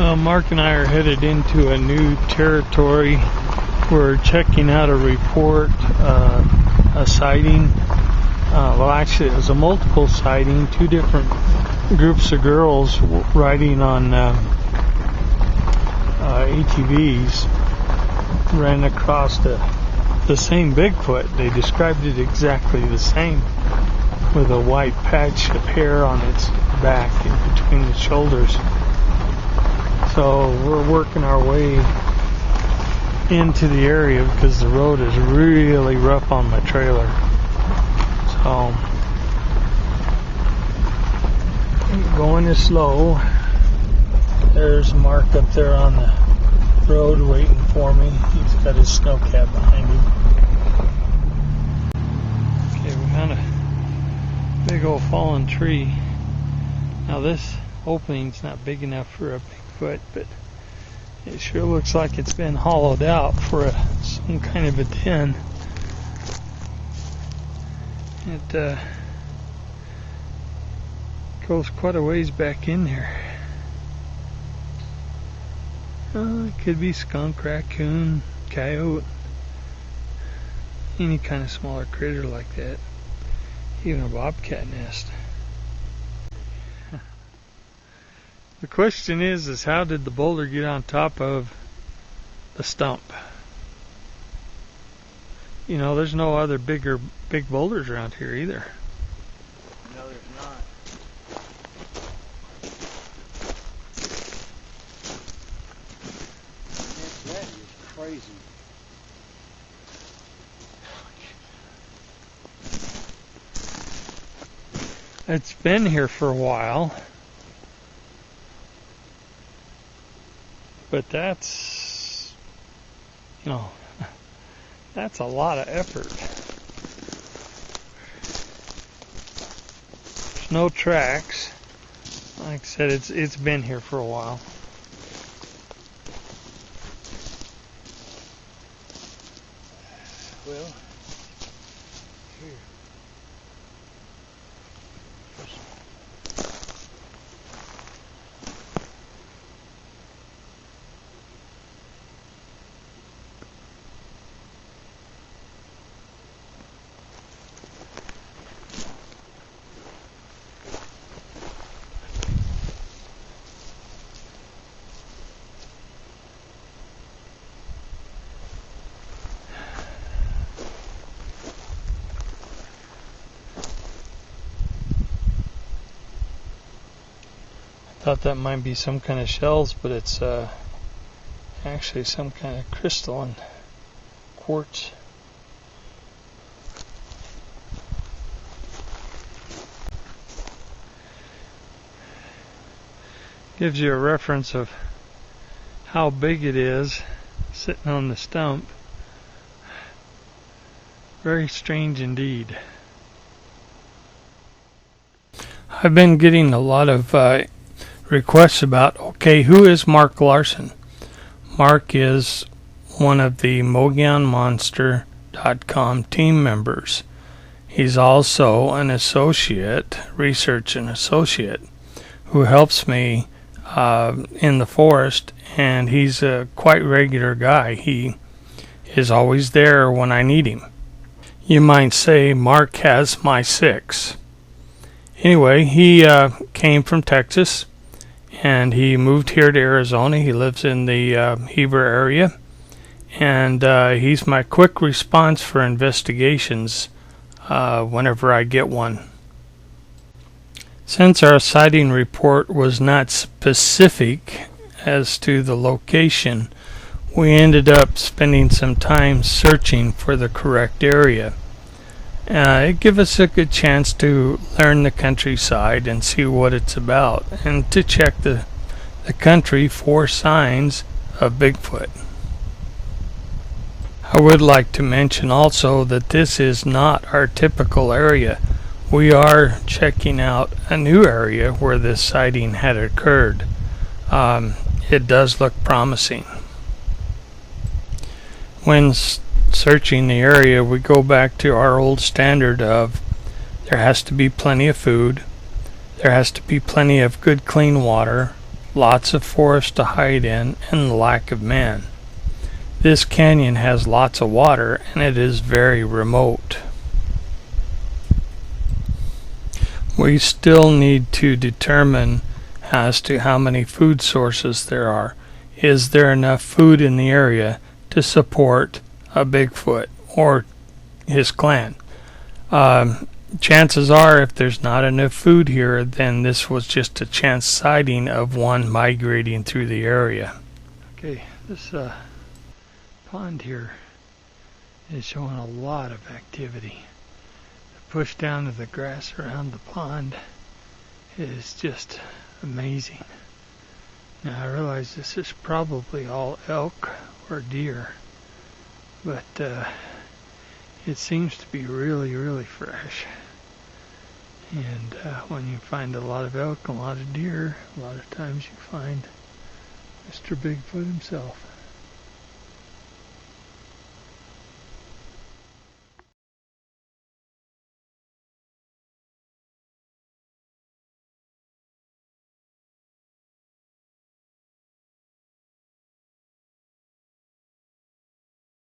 Mark and I are headed into a new territory. We're checking out a report, a sighting. Well, actually, it was a multiple sighting. Two different groups of girls riding on ATVs ran across the same Bigfoot. They described it exactly the same, with a white patch of hair on its back in between the shoulders. So we're working our way into the area because the road is really rough on my trailer. So going is slow. There's Mark up there on the road waiting for me. He's got his snow cab behind him. Okay, we found a big old fallen tree. Now this opening's not big enough for a Bigfoot, but it sure looks like it's been hollowed out for some kind of a den. It goes quite a ways back in there. It could be skunk, raccoon, coyote, any kind of smaller critter like that. Even a bobcat nest. The question is how did the boulder get on top of the stump? You know, there's no other big boulders around here either. No, there's not. That is crazy. It's been here for a while. But that's, that's a lot of effort. There's no tracks. Like I said, it's been here for a while. Well, here. Thought that might be some kind of shells, but it's actually some kind of crystalline quartz. Gives you a reference of how big it is sitting on the stump. Very strange indeed. I've been getting a lot of requests about, okay, who is Mark Larson? Mark is one of the MogallonMonster.com team members. He's also an associate, research and associate, who helps me in the forest, and he's a quite regular guy. He is always there when I need him. You might say Mark has my six. Anyway, he came from Texas, and he moved here to Arizona. He lives in the Heber area, and he's my quick response for investigations whenever I get one. Since our sighting report was not specific as to the location, we ended up spending some time searching for the correct area. It gave us a good chance to learn the countryside and see what it's about, and to check the country for signs of Bigfoot. I would like to mention also that this is not our typical area. We are checking out a new area where this sighting had occurred. It does look promising. When searching the area, we go back to our old standard of there has to be plenty of food, there has to be plenty of good clean water, lots of forest to hide in, and the lack of man. This canyon has lots of water, and it is very remote. We still need to determine as to how many food sources there are. Is there enough food in the area to support a Bigfoot or his clan? Chances are, if there's not enough food here, then this was just a chance sighting of one migrating through the area. Okay, this pond here is showing a lot of activity. The push down of the grass around the pond is just amazing. Now I realize this is probably all elk or deer, but it seems to be really, really fresh. And when you find a lot of elk and a lot of deer, a lot of times you find Mr. Bigfoot himself.